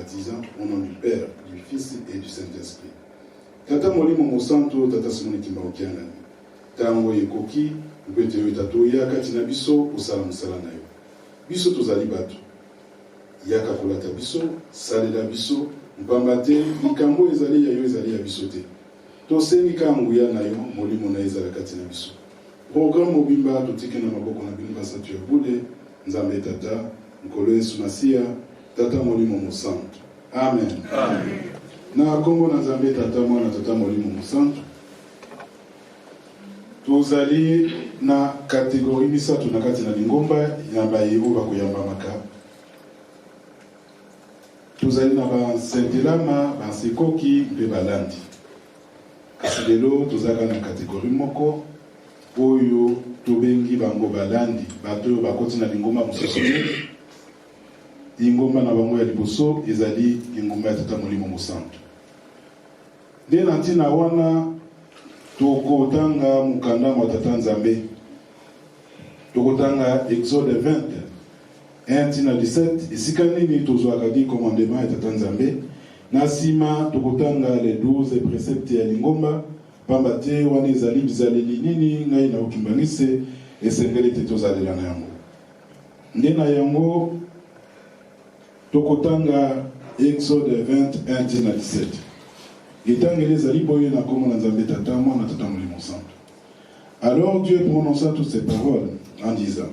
baptisant au nom du Père, du Fils et du Saint-Esprit. Tata molimo mosanto tata simoni kimbaokiana. Tango yekoki ubete yo tatoya kati na biso osala musala na yo. Biso tozali bato. Yaka kolata biso, salela biso, mpambate likambo ezali ya yo ezali ya biso te. Tosengi kanguya na yo molimo na ezala kati na biso. Programme mobimba totike na maboko na bino basatu ya bule nzambe tata nkolo Yesu Masia tata molimo mosanto. Amen. Amen. Na kombo na nzambe tata mwana tata molimo mosanto. Tozali na kategori misatu na kati na lingomba ya bayebo bakoyamba maka. Tozali na bansentelama, bansekoki mpe balandi. Kasi lelo tozaka na kategori moko oyo tobengi bango balandi bato oyo bakoti na lingomba mosusu lingomba na bango ya liboso ezali lingomba ya tata molimo mosanto. Nde na ntina wana tokotanga mukanda wa tata nzambe, tokotanga Exode 20 1 tina 17 esika nini tozwaka di commandement ya tata nzambe, na sima tokotanga les 12 préceptes ya lingomba pamba te wana ezali bizaleli nini ngai na okimbangise esengeli te tozalela na yango. Nde na yango tokotanga Exode 21 tina 17 etangeli ezali boye na kombo na nzambe tata mwana tata molimo santo. Alors Dieu prononça toutes ces paroles en disant: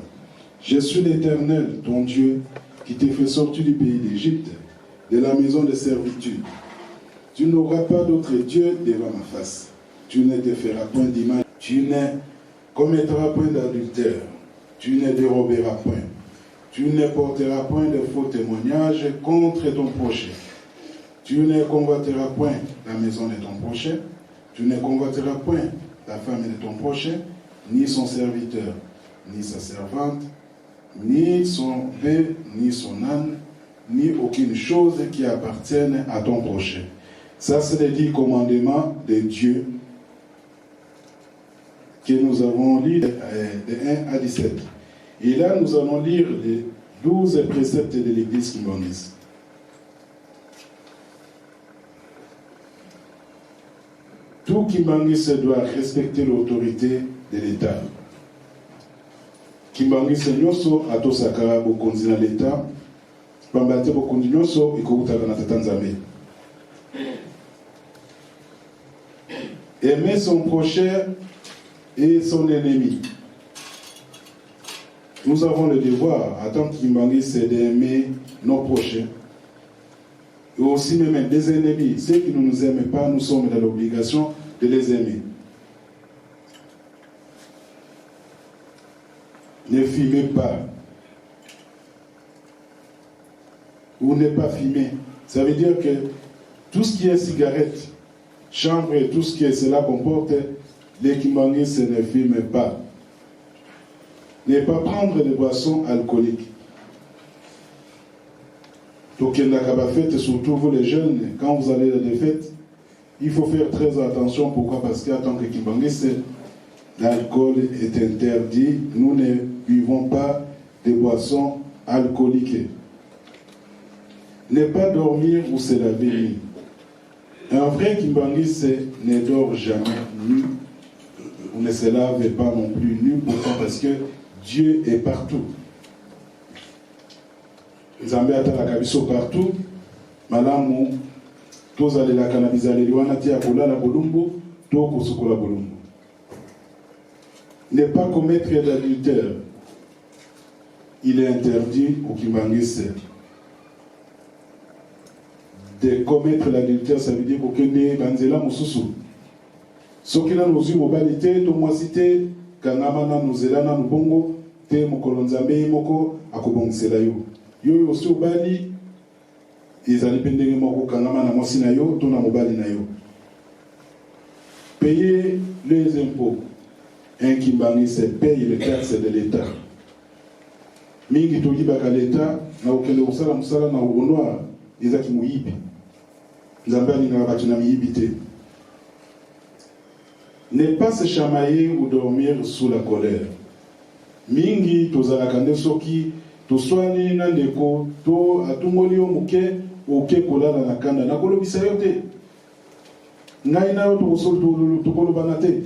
Je suis l'Éternel, ton Dieu, qui t'ai fait sortir du pays d'Égypte, de la maison de servitude. Tu n'auras pas d'autre Dieu devant ma face. Tu ne te feras point d'image. Tu ne commettras point d'adultère. Tu ne déroberas point. Tu ne porteras point de faux témoignages contre ton prochain. Tu ne convoiteras point la maison de ton prochain. Tu ne convoiteras point la femme de ton prochain, ni son serviteur, ni sa servante, ni son bœuf, ni son âne, ni aucune chose qui appartienne à ton prochain. Ça, c'est les 10 commandements de Dieu que nous avons lus de 1 à 17. Et là, nous allons lire les 12 préceptes de l'Église kimbangiste. Tout kimbangiste doit respecter l'autorité de l'État. Kimbangiste nyoso atosaka bokonzi na l'État, pambate bokonzi nyoso ikokutaka na tata nzambe. Aimer son prochain et son ennemi. Nous avons le devoir, en tant qu'Imbangiste, c'est d'aimer nos prochains. Et aussi même des ennemis. Ceux qui ne nous aiment pas, nous sommes dans l'obligation de les aimer. Ne fumez pas. Ou ne pas fumer. Ça veut dire que tout ce qui est cigarette, chambre et tout ce que cela comporte, les kimbangistes ne fument pas. Ne pas prendre des boissons alcooliques. Donc, il n'y a qu'à fête, surtout vous les jeunes, quand vous allez à des fêtes, il faut faire très attention. Pourquoi? Parce qu'en tant que kimbangiste, l'alcool est interdit. Nous ne buvons pas des boissons alcooliques. Ne pas dormir ou se laver nuit. Un vrai kimbangiste ne dort jamais nu. On ne se lave pas non plus nu. Pourquoi? Parce que Dieu est partout. Nzambe atalaka biso partout. Malamu tozalelaka na bizaleli wana tia kolala bolumbu to kosukola bolumbu. Ne pas commettre d'adultère. Il est interdit au kimbangiste de commettre l'adultère. Ça veut dire qu'aucune banzela mususu. Soki na nozu mobali te to mwasi te kangama na nozela na nubongo te mokolo nzambe moko akobongisela yo. Yo osi obali ezali pendenge moko kangama na mwasi na yo to na mobali na yo. Payer les impôts. Un kimbangiste paye les taxes de l'État. Mingi togi baka l'État na okende kusala musala na ugonwa ezaki muyibi. Nzambe alinga batu na miyibi te. Ne pas se chamailler ou dormir sous la colère. Mingi tozalaka nde soki toswani na ndeko to atungoli yo muke oke kolala na kanda nakolobisa yo te ngai na yo tokolobana te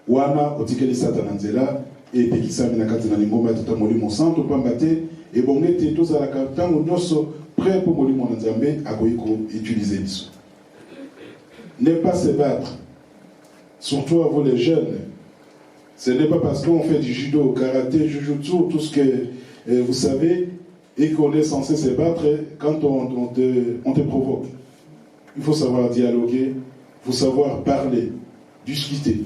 wana otikeli satana nzela epekisami na kati na lingomba ya tata molimo santo pamba te ebonge te tozalaka ntango nyonso prêt pour molimo na nzambe akoki koutilize biso. Ne pas se battre, surtout à vous les jeunes. Ce n'est pas parce qu'on fait du judo, karaté, jujutsu, tout ce que vous savez, et qu'on est censé se battre quand on te provoque. Il faut savoir dialoguer, il faut savoir parler, discuter.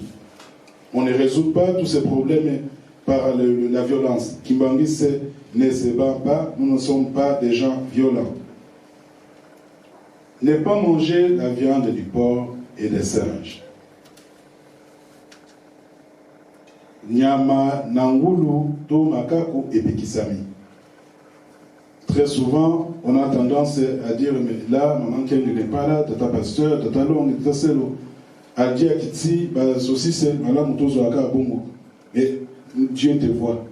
On ne résout pas tous ces problèmes par la violence. Kimbangis ne se bat pas, nous ne sommes pas des gens violents. Ne pas manger la viande du porc et des singes. Nyama nangulu to makaku epekisami. Très souvent, on a tendance à dire mais là, maman Ken n'est pas là, tata pasteur, tata long, tata selo. A dire kiti, bah ceci c'est mala mutozo aka bongo. Mais Dieu te voit.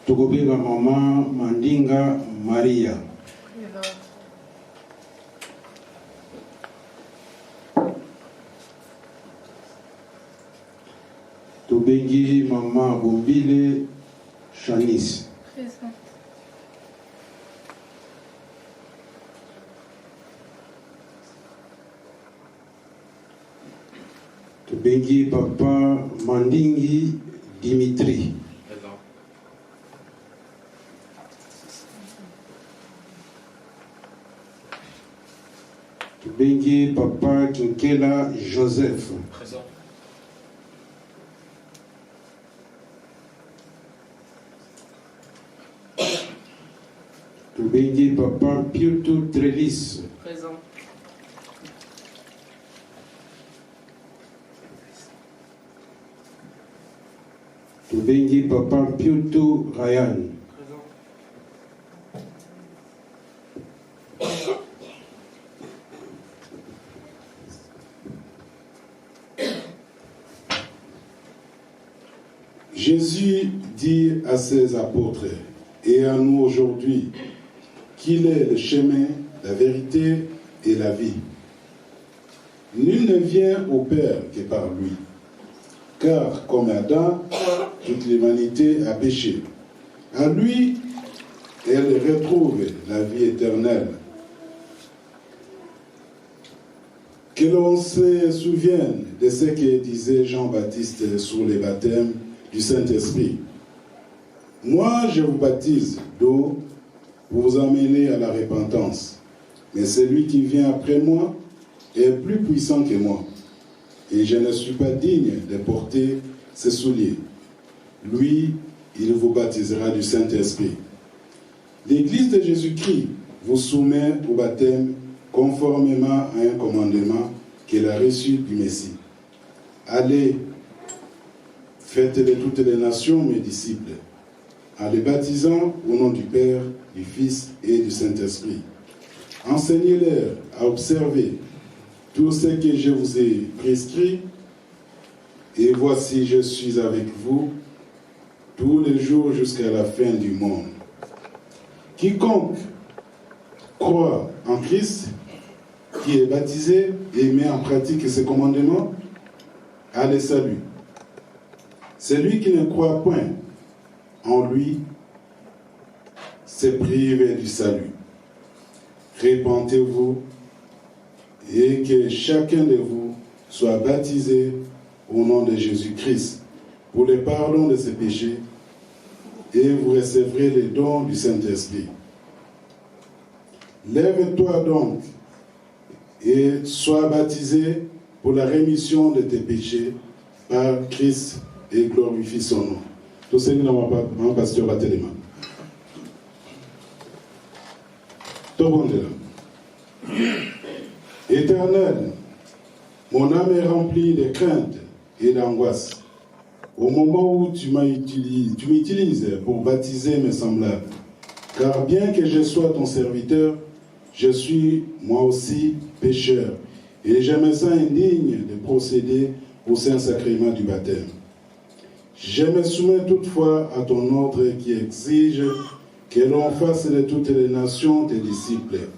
Tokobinga Maman Mandinga Maria. Tobengi Maman Bombile Chanis. Présent. Tobengi Papa Mandingi Dimitri. Bengi Papa Kinkela Joseph. Présent. Bengi Papa Piutu Trelis. Présent. Bengi Papa Piutu Ryan. Jésus dit à ses apôtres et à nous aujourd'hui qu'il est le chemin, la vérité et la vie. Nul ne vient au Père que par lui. Car comme Adam, toute l'humanité a péché. À lui, elle retrouve la vie éternelle. Que l'on se souvienne de ce que disait Jean-Baptiste sur les baptêmes du Saint-Esprit. Moi, je vous baptise d'eau pour vous amener à la repentance. Mais celui qui vient après moi est plus puissant que moi. Et je ne suis pas digne de porter ses souliers. Lui, il vous baptisera du Saint-Esprit. L'Église de Jésus-Christ vous soumet au baptême conformément à un commandement qu'elle a reçu du Messie. Allez, faites de toutes les nations mes disciples, en les baptisant au nom du Père, du Fils et du Saint-Esprit. Enseignez-leur à observer tout ce que je vous ai prescrit, et voici je suis avec vous tous les jours jusqu'à la fin du monde. Quiconque croit en Christ, qui est baptisé et met en pratique ses commandements, a le salut. Celui qui ne croit point en lui se prive du salut. Répentez-vous et que chacun de vous soit baptisé au nom de Jésus-Christ pour le pardon de ses péchés, et vous recevrez les dons du Saint-Esprit. Lève-toi donc et sois baptisé pour la rémission de tes péchés par Christ et glorifie son nom. Tout ce que mon pasteur va te demander. Tout le monde est là. Éternel, mon âme est remplie de crainte et d'angoisse. Au moment où tu m'utilises pour baptiser mes semblables. Car bien que je sois ton serviteur, je suis moi aussi pécheur. Et je me sens indigne de procéder au Saint-Sacrement du baptême. Je me soumets toutefois à ton ordre qui exige que l'on fasse de toutes les nations tes disciples.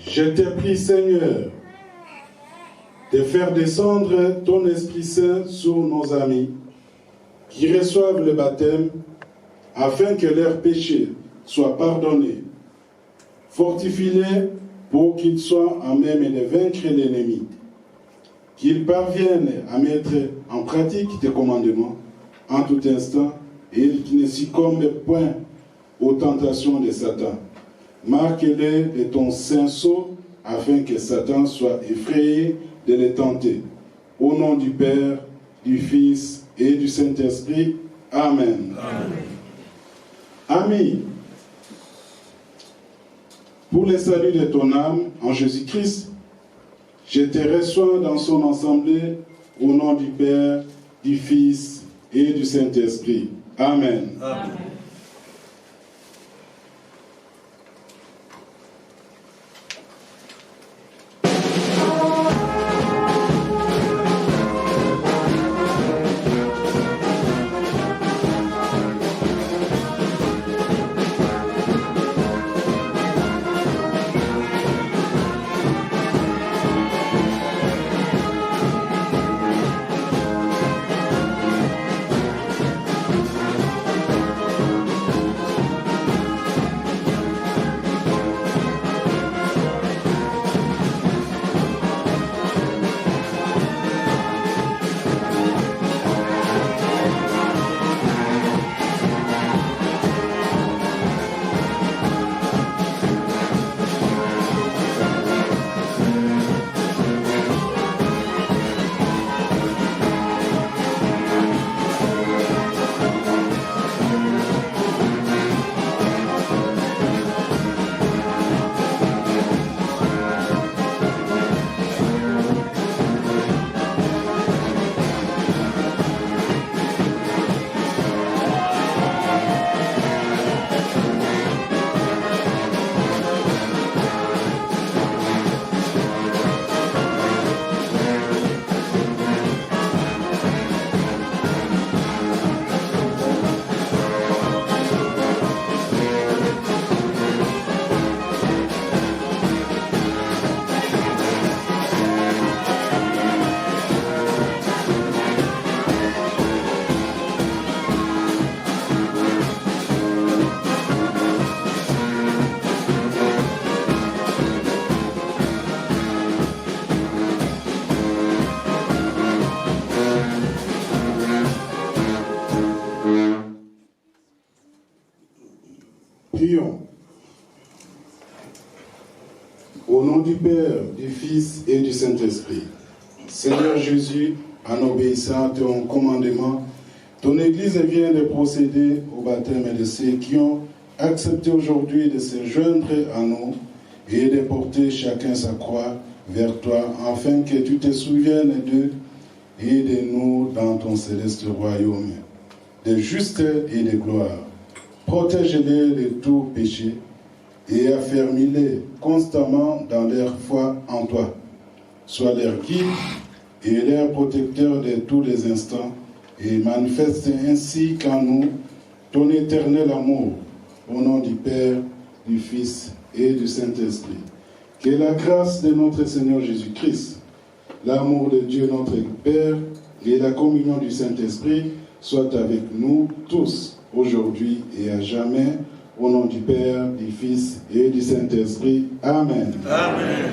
Je te prie, Seigneur, de faire descendre ton Esprit Saint sur nos amis qui reçoivent le baptême afin que leurs péchés soient pardonnés. Fortifie-les pour qu'ils soient à même de vaincre l'ennemi, qu'ils parviennent à mettre en pratique tes commandements en tout instant et qu'ils ne succombent point aux tentations de Satan. Marque-les de ton saint sceau afin que Satan soit effrayé de les tenter. Au nom du Père, du Fils et du Saint-Esprit. Amen. Amis, pour le salut de ton âme en Jésus-Christ, je te reçois dans son assemblée au nom du Père, du Fils et du Saint-Esprit. Amen. Amen. Prions. Au nom du Père, du Fils et du Saint-Esprit. Seigneur Jésus, en obéissant à ton commandement, ton Église vient de procéder au baptême de ceux qui ont accepté aujourd'hui de se joindre à nous et de porter chacun sa croix vers toi, afin que tu te souviennes d'eux et de nous dans ton céleste royaume, de juste et de gloire. Protège-les de tout péché et affermis-les constamment dans leur foi en toi. Sois leur guide et leur protecteur de tous les instants et manifeste ainsi qu'en nous ton éternel amour. Au nom du Père, du Fils et du Saint-Esprit. Que la grâce de notre Seigneur Jésus-Christ, l'amour de Dieu notre Père et la communion du Saint-Esprit soient avec nous tous, aujourd'hui et à jamais, au nom du Père, du Fils et du Saint-Esprit. Amen. Amen.